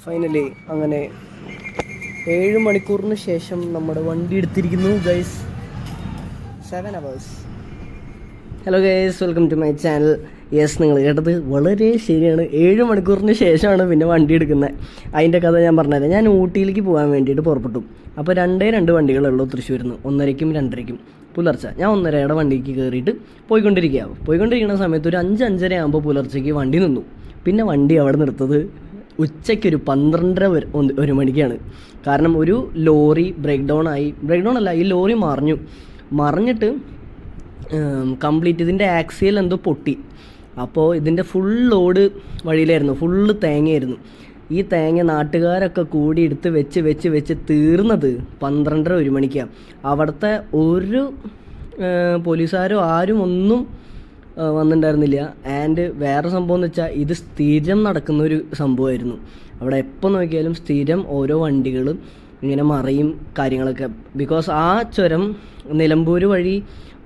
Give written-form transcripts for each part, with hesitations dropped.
Finally അങ്ങനെ 7 മണിക്കൂറിന് ശേഷം നമ്മുടെ വണ്ടി എടുത്തിരിക്കുന്നു guys. 7 hours. Hello guys, welcome to my channel. Yes, നിങ്ങൾ കേട്ടത് വളരെ ശരിയാണ്. 7 മണിക്കൂറിന് ശേഷമാണ് പിന്നെ വണ്ടി എടുക്കുന്നത്. അതിൻ്റെ കഥ ഞാൻ പറഞ്ഞുതരാം. ഞാൻ ഊട്ടിയിലേക്ക് പോകാൻ വേണ്ടിയിട്ട് പുറപ്പെട്ടു. അപ്പോൾ 2 വണ്ടികളുള്ളൂ തൃശ്ശൂരിൽ നിന്ന്, 1:30ക്കും 2:30ക്കും പുലർച്ചെ. ഞാൻ 1:30യുടെ വണ്ടിക്ക് കയറിയിട്ട് പോയിക്കൊണ്ടിരിക്കുന്ന സമയത്ത് ഒരു 5-5:30 ആകുമ്പോൾ പുലർച്ചയ്ക്ക് വണ്ടി നിന്നു. പിന്നെ വണ്ടി അവിടെ നിർത്തത് ഉച്ചയ്ക്കൊരു 12:30 മണിക്കാണ്. കാരണം ഒരു ലോറി ബ്രേക്ക് ഡൗൺ അല്ല, ഈ ലോറി മറിഞ്ഞിട്ട് കംപ്ലീറ്റ് ഇതിൻ്റെ ആക്സിയൽ എന്തോ പൊട്ടി. അപ്പോൾ ഇതിൻ്റെ ഫുൾ ലോഡ് വഴിയിലായിരുന്നു, ഫുള്ള് തേങ്ങയായിരുന്നു. ഈ തേങ്ങ നാട്ടുകാരൊക്കെ കൂടി എടുത്ത് വെച്ച് തീർന്നത് 12:30 മണിക്കാണ്. അവിടുത്തെ ഒരു പോലീസുകാരോ ആരും ഒന്നും വന്നിട്ടുണ്ടായിരുന്നില്ല. ആൻഡ് വേറെ സംഭവം എന്ന് വെച്ചാൽ ഇത് സ്ഥിരം നടക്കുന്നൊരു സംഭവമായിരുന്നു. അവിടെ എപ്പോൾ നോക്കിയാലും സ്ഥിരം ഓരോ വണ്ടികളും ഇങ്ങനെ മറിയും കാര്യങ്ങളൊക്കെ. ബിക്കോസ് ആ ചുരം നിലമ്പൂർ വഴി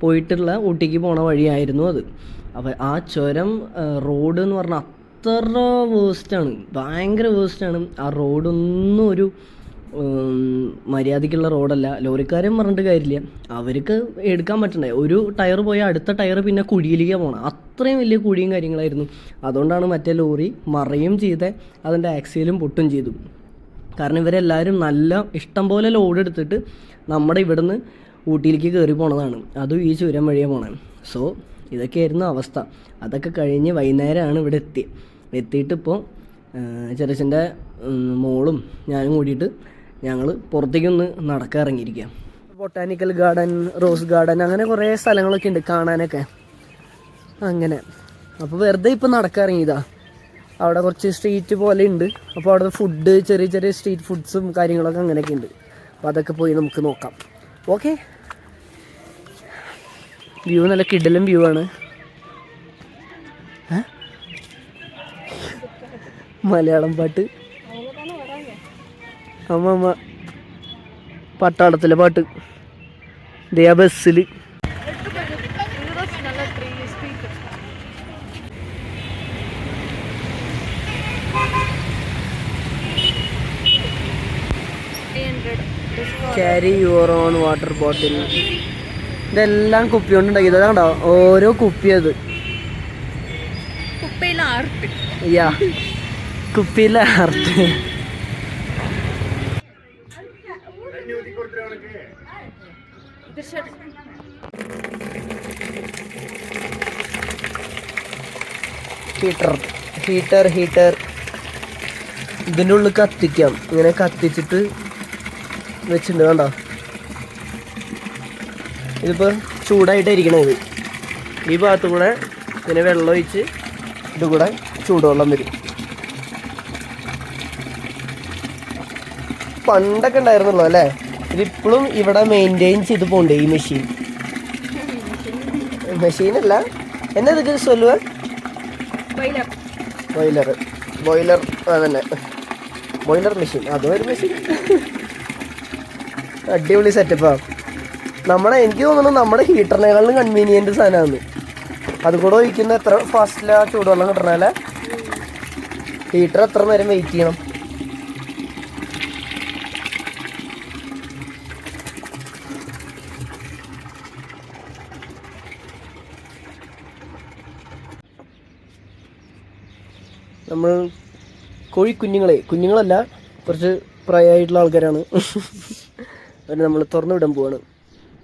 പോയിട്ടുള്ള ഊട്ടിക്ക് പോണ വഴിയായിരുന്നു അത്. അപ്പോൾ ആ ചുരം റോഡ് എന്ന് പറഞ്ഞാൽ അത്ര വേസ്റ്റാണ്, ഭയങ്കര വേസ്റ്റാണ്. ആ റോഡൊന്നും ഒരു മര്യാദയ്ക്കുള്ള റോഡല്ല. ലോറിക്കാരും പറഞ്ഞിട്ട് കാര്യമില്ല, അവർക്ക് എടുക്കാൻ പറ്റണ്ടേ. ഒരു ടയർ പോയാൽ അടുത്ത ടയർ പിന്നെ കുഴിയിലേക്ക് പോകണം. അത്രയും വലിയ കുഴിയും കാര്യങ്ങളായിരുന്നു. അതുകൊണ്ടാണ് മറ്റേ ലോറി മറിയും ചെയ്ത് അതിൻ്റെ ആക്സിലും പൊട്ടും ചെയ്തു. കാരണം ഇവരെല്ലാവരും നല്ല ഇഷ്ടം പോലെ ലോഡ് എടുത്തിട്ട് നമ്മുടെ ഇവിടുന്ന് ഊട്ടിയിലേക്ക് കയറി പോണതാണ്. അതും ഈ ചുരം വഴിയാണ് പോണേ. സോ ഇതൊക്കെയായിരുന്നു അവസ്ഥ. അതൊക്കെ കഴിഞ്ഞ് വൈകുന്നേരമാണ് ഇവിടെ എത്തിയിട്ടിപ്പോൾ ചെറിയച്ഛൻ്റെ മോളും ഞാനും കൂടിയിട്ട് ഞങ്ങൾ പുറത്തേക്കൊന്ന് നടക്കാൻ ഇറങ്ങിയിരിക്കുക. ബൊട്ടാനിക്കൽ ഗാർഡൻ, റോസ് ഗാർഡൻ, അങ്ങനെ കുറേ സ്ഥലങ്ങളൊക്കെ ഉണ്ട് കാണാനൊക്കെ. അങ്ങനെ അപ്പോൾ വെറുതെ ഇപ്പോൾ നടക്കാൻ ഇറങ്ങിയതാ. അവിടെ കുറച്ച് സ്ട്രീറ്റ് പോലെ ഉണ്ട്. അപ്പോൾ അവിടെ ഫുഡ്, ചെറിയ സ്ട്രീറ്റ് ഫുഡ്സും കാര്യങ്ങളൊക്കെ അങ്ങനെയൊക്കെ ഉണ്ട്. അപ്പോൾ അതൊക്കെ പോയി നമുക്ക് നോക്കാം. ഓക്കെ, വ്യൂ നല്ല കിടിലം വ്യൂ ആണ്. മലയാളം പാട്ട്, അമ്മ പട്ടാളത്തിലെ പാട്ട്. ദേ ബസ്സിൽ carry your own water bottle. ഇതെല്ലാം കുപ്പി കൊണ്ട് ഉണ്ടാക്കിയത്. അതാണ്ടോ ഓരോ കുപ്പിയത്. യാ, കുപ്പിയിലെ ആർട്ട്. ഹീറ്റർ ഇതിൻ്റെ ഉള്ളിൽ കത്തിക്കാം. ഇങ്ങനെ കത്തിച്ചിട്ട് വെച്ചിട്ടുണ്ട്. കണ്ടോ, ഇതിപ്പോൾ ചൂടായിട്ടായിരിക്കണം. ഈ ഭാഗത്തു കൂടെ ഇങ്ങനെ വെള്ളം ഒഴിച്ച് ഇത് കൂടെ ചൂടുവെള്ളം വരും. പണ്ടൊക്കെ ഉണ്ടായിരുന്നുള്ളൂ അല്ലേ. ഇതിപ്പോഴും ഇവിടെ മെയിൻറ്റെയിൻ ചെയ്ത് പോകണ്ടേ ഈ മെഷീനല്ല, എന്നാ ഇതൊക്കെ സൊല്ലുക, ബോയിലർ അതന്നെ, ബോയിലർ മെഷീൻ. അതും ഒരു മെഷീൻ. അടിപൊളി സെറ്റപ്പാണ്. എനിക്ക് തോന്നുന്നു നമ്മുടെ ഹീറ്ററിനേക്കാളും കൺവീനിയൻറ്റ് സാധനമാണ്. അതുകൂടെ ഒഴിക്കുന്ന എത്ര ഫാസ്റ്റിലാണ് ചൂടുവെള്ളം കിട്ടണല്ലേ. ഹീറ്റർ എത്ര നേരം വെയിറ്റ് ചെയ്യണം. നമ്മൾ കുഞ്ഞുങ്ങളല്ല, കുറച്ച് പ്രായമായിട്ടുള്ള ആൾക്കാരാണ്. അവർ നമ്മൾ തുറന്നു വിടാൻ പോവാണ്.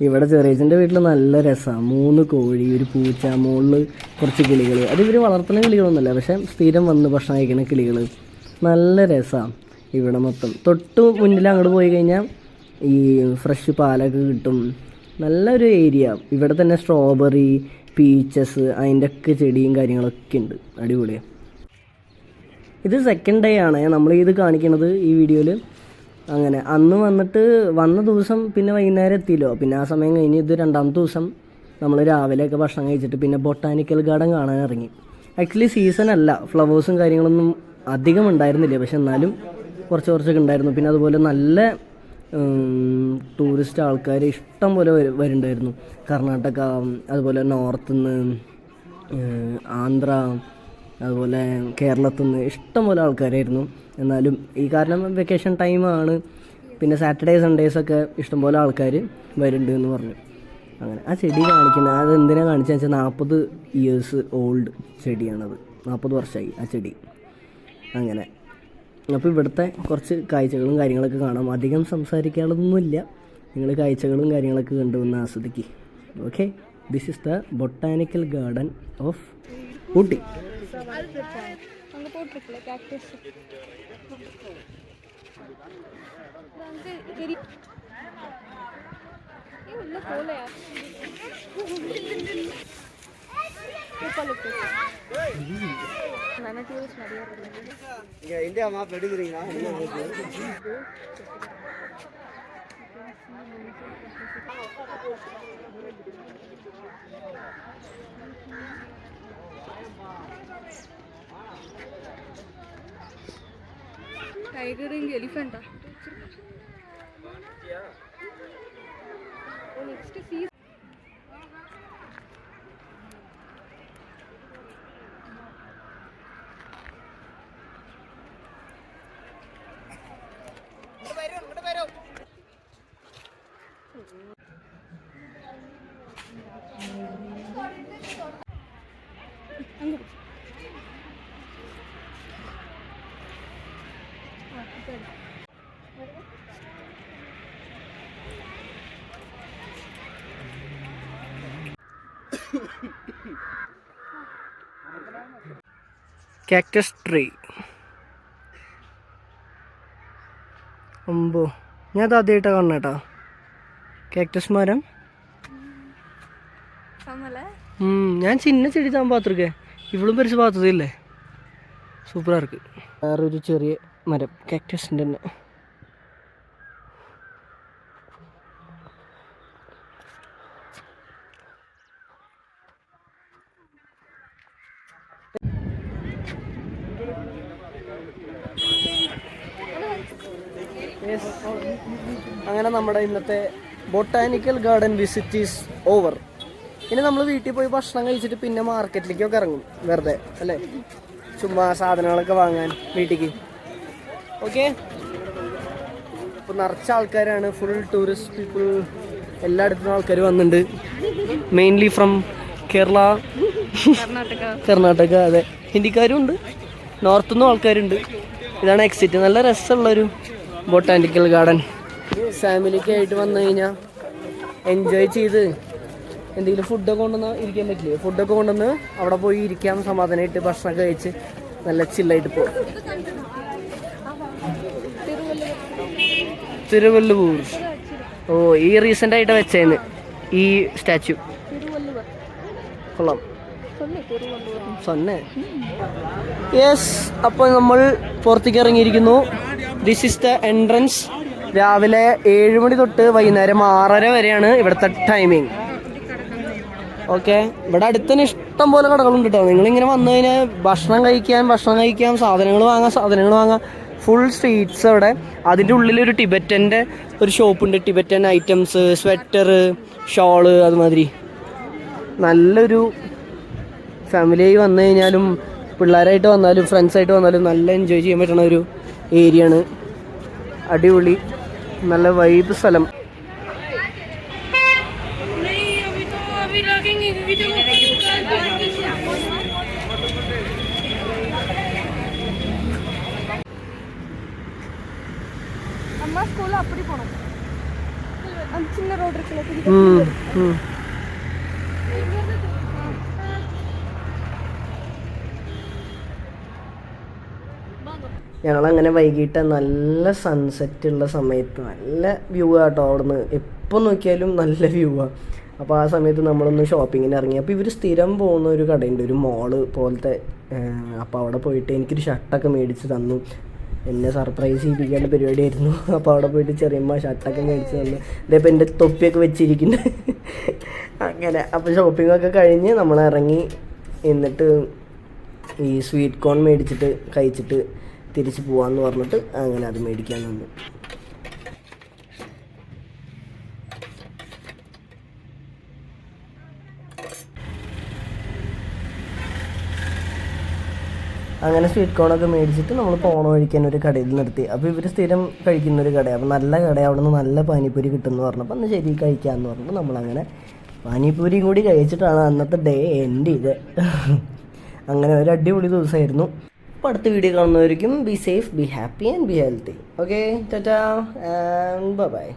ഇവിടെ ചെറിയച്ഛൻ്റെ വീട്ടിൽ നല്ല രസമാണ്. 3 കോഴി, ഒരു പൂച്ച, മുകളിൽ കുറച്ച് കിളികൾ. അത് ഇവർ വളർത്തുന്ന കിളികളൊന്നുമല്ല, പക്ഷേ സ്ഥിരം വന്ന് ഭക്ഷണം കഴിക്കുന്ന കിളികൾ. നല്ല രസമാണ് ഇവിടെ മൊത്തം. തൊട്ട് മുന്നിൽ അങ്ങോട്ട് പോയി കഴിഞ്ഞാൽ ഈ ഫ്രഷ് പാലൊക്കെ കിട്ടും. നല്ലൊരു ഏരിയ. ഇവിടെ തന്നെ സ്ട്രോബെറി, പീച്ചസ്, അതിൻ്റെ ഒക്കെ ചെടിയും കാര്യങ്ങളൊക്കെ ഉണ്ട്. അടിപൊളിയാണ്. ഇത് സെക്കൻഡ് ഡേ ആണ് നമ്മൾ ഇത് കാണിക്കുന്നത് ഈ വീഡിയോയിൽ. അങ്ങനെ അന്ന് വന്ന ദിവസം പിന്നെ വൈകുന്നേരം എത്തിയല്ലോ. പിന്നെ ആ സമയം കഴിഞ്ഞ് ഇത് 2ാമത്തെ ദിവസം നമ്മൾ രാവിലെയൊക്കെ ഭക്ഷണം കഴിച്ചിട്ട് പിന്നെ ബൊട്ടാനിക്കൽ ഗാർഡൻ കാണാൻ ഇറങ്ങി. ആക്ച്വലി സീസൺ അല്ല, ഫ്ലവേഴ്സും കാര്യങ്ങളൊന്നും അധികം ഉണ്ടായിരുന്നില്ല, പക്ഷെ എന്നാലും കുറച്ചൊക്കെ ഉണ്ടായിരുന്നു. പിന്നെ അതുപോലെ നല്ല ടൂറിസ്റ്റ് ആൾക്കാർ ഇഷ്ടം പോലെ വരുന്നുണ്ടായിരുന്നു. കർണാടക, അതുപോലെ നോർത്ത് നിന്ന്, ആന്ധ്ര, അതുപോലെ കേരളത്തിൽ നിന്ന് ഇഷ്ടംപോലെ ആൾക്കാരായിരുന്നു. എന്നാലും ഈ കാരണം വെക്കേഷൻ ടൈമാണ്, പിന്നെ സാറ്റർഡേ സൺഡേസൊക്കെ ഇഷ്ടംപോലെ ആൾക്കാർ വരുന്നുണ്ട് എന്ന് പറഞ്ഞു. അങ്ങനെ ആ ചെടി കാണിക്കുന്നത് അത് എന്തിനാണ് കാണിച്ചതെന്ന് വെച്ചാൽ 40 ഇയേഴ്സ് ഓൾഡ് ചെടിയാണത്. 40 വർഷമായി ആ ചെടി. അങ്ങനെ അപ്പോൾ ഇവിടുത്തെ കുറച്ച് കാഴ്ചകളും കാര്യങ്ങളൊക്കെ കാണാം. അധികം സംസാരിക്കാനൊന്നുമില്ല, നിങ്ങൾ കാഴ്ചകളും കാര്യങ്ങളൊക്കെ കണ്ടുവന്ന് ആസ്വദിക്കുക. Okay, this is the botanical garden of Ooty. Tiger and elephant next see cactus tree. അമ്പോ, ഞാൻ അത് ആദ്യമായിട്ടാണ് കാണണം കേട്ടോ. കാക്ടസ് മരം ഞാൻ ചിന്ന ചെടി താൻ പാത്തിരിക്കേ, ഇവളും പരിച്ച് പാത്തതില്ലേ, സൂപ്പറാ ഇருக்கு. വേറൊരു ചെറിയ മരം കാക്ടസിൻ്റെ തന്നെ. അങ്ങനെ നമ്മുടെ ഇന്നത്തെ botanical garden visit is over. ഇനി നമ്മൾ വീട്ടിൽ പോയി ഭക്ഷണം കഴിച്ചിട്ട് പിന്നെ മാർക്കറ്റിലേക്കൊക്കെ ഇറങ്ങും വെറുതെ, അല്ലേ, ചുമ്മാ സാധനങ്ങളൊക്കെ വാങ്ങാൻ വീട്ടിലേക്ക്. ഓക്കെ, ഇപ്പോൾ നിറച്ച ആൾക്കാരാണ്, ഫുൾ ടൂറിസ്റ്റ് പീപ്പിൾ, എല്ലായിടത്തും ആൾക്കാർ വന്നിട്ടുണ്ട്. Mainly from Kerala, Karnataka. അതെ, ഹിന്ദിക്കാരും ഉണ്ട്, നോർത്തുനിന്നും ആൾക്കാരുണ്ട്. ഇതാണ് എക്സിറ്റ്. നല്ല രസമുള്ളൊരു ബൊട്ടാനിക്കൽ ഗാർഡൻ. ഫാമിലിക്ക് ആയിട്ട് വന്നു കഴിഞ്ഞാൽ എൻജോയ് ചെയ്ത് എന്തെങ്കിലും ഫുഡൊക്കെ കൊണ്ടുവന്ന് ഇരിക്കാൻ പറ്റില്ലേ, ഫുഡൊക്കെ കൊണ്ടുവന്ന് അവിടെ പോയി ഇരിക്കാം, സമാധാനമായിട്ട് ഭക്ഷണമൊക്കെ കഴിച്ച് നല്ല ചില്ലായിട്ട് പോകും. തിരുവല്ലൂർ. ഓ, ഈ റീസെൻ്റ് ആയിട്ട് വെച്ചേന്ന് ഈ സ്റ്റാച്യു കൊള്ളാം. സൊന്നെ. യെസ്, അപ്പോൾ നമ്മൾ പുറത്തേക്ക് ഇറങ്ങിയിരിക്കുന്നു. This is the entrance. രാവിലെ 7 മണി തൊട്ട് വൈകുന്നേരം 6:30 വരെയാണ് ഇവിടുത്തെ ടൈമിങ്. ഓക്കെ, ഇവിടെ അടുത്ത് തന്നെ ഇഷ്ടം പോലെ കടകളുണ്ട് കേട്ടോ. നിങ്ങളിങ്ങനെ വന്നു കഴിഞ്ഞാൽ ഭക്ഷണം കഴിക്കാം, സാധനങ്ങൾ വാങ്ങാം. ഫുൾ സ്ട്രീറ്റ്സ് അവിടെ. അതിൻ്റെ ഉള്ളിലൊരു ടിബറ്റൻ്റെ ഒരു ഷോപ്പുണ്ട്, ടിബറ്റൻ ഐറ്റംസ്, സ്വെറ്റർ, ഷോള്, അതുമാതിരി. നല്ലൊരു ഫാമിലിയായി വന്നു കഴിഞ്ഞാലും പിള്ളേരായിട്ട് വന്നാലും ഫ്രണ്ട്സായിട്ട് വന്നാലും നല്ല എൻജോയ് ചെയ്യാൻ പറ്റുന്ന ഒരു ഏരിയ ആണ്. അടിപൊളി, നല്ല വൈബ് സ്ഥലം. அம்மா ஸ்கூல்ல அப்படி போனோம், அந்த சின்ன ரோடு இருக்குல்ல. ഞങ്ങളങ്ങനെ വൈകിട്ട് നല്ല സൺസെറ്റ് ഉള്ള സമയത്ത് നല്ല വ്യൂ ആട്ടോ അവിടുന്ന്. എപ്പോൾ നോക്കിയാലും നല്ല വ്യൂ ആണ്. അപ്പോൾ ആ സമയത്ത് നമ്മളൊന്ന് ഷോപ്പിങ്ങിന് ഇറങ്ങി. അപ്പോൾ ഇവർ സ്ഥിരം പോകുന്ന ഒരു കടയുണ്ട്, ഒരു മോള് പോലത്തെ. അപ്പോൾ അവിടെ പോയിട്ട് എനിക്കൊരു ഷർട്ടൊക്കെ മേടിച്ച് തന്നു. എന്നെ സർപ്രൈസ് ചെയ്യിപ്പിക്കേണ്ട പരിപാടിയായിരുന്നു. അപ്പോൾ അവിടെ പോയിട്ട് ചെറിയമ്മ ഷർട്ടൊക്കെ മേടിച്ച് തന്നു. ഇതേപ്പോൾ എൻ്റെ തൊപ്പിയൊക്കെ വെച്ചിരിക്കുന്നു. അങ്ങനെ അപ്പോൾ ഷോപ്പിങ്ങൊക്കെ കഴിഞ്ഞ് നമ്മൾ ഇറങ്ങി. എന്നിട്ട് ഈ സ്വീറ്റ് കോൺ മേടിച്ചിട്ട് കഴിച്ചിട്ട് തിരിച്ച് പോവാമെന്ന് പറഞ്ഞിട്ട് അങ്ങനെ അത് മേടിക്കാൻ നിന്നു. അങ്ങനെ സ്വീറ്റ് കോണൊക്കെ മേടിച്ചിട്ട് നമ്മൾ പോണ വഴിക്കാൻ ഒരു കടയിൽ നിർത്തി. അപ്പോൾ ഇവർ സ്ഥിരം കഴിക്കുന്ന ഒരു കടയാണ്. അപ്പോൾ നല്ല കടയാണ്, അവിടെ നിന്ന് നല്ല പാനിപ്പൂരി കിട്ടുമെന്ന് പറഞ്ഞപ്പോൾ അന്ന് ശരി കഴിക്കാമെന്ന് പറഞ്ഞപ്പോൾ നമ്മളങ്ങനെ പാനിപ്പൂരിയും കൂടി കഴിച്ചിട്ടാണ് അന്നത്തെ ഡേ എൻഡ് ചെയ്ത്. അങ്ങനെ ഒരു അടിപൊളി ദിവസമായിരുന്നു. അപ്പോൾ അടുത്ത വീഡിയോ കാണുന്നവരിക്കും be safe, be happy and be healthy. Okay, tata and by.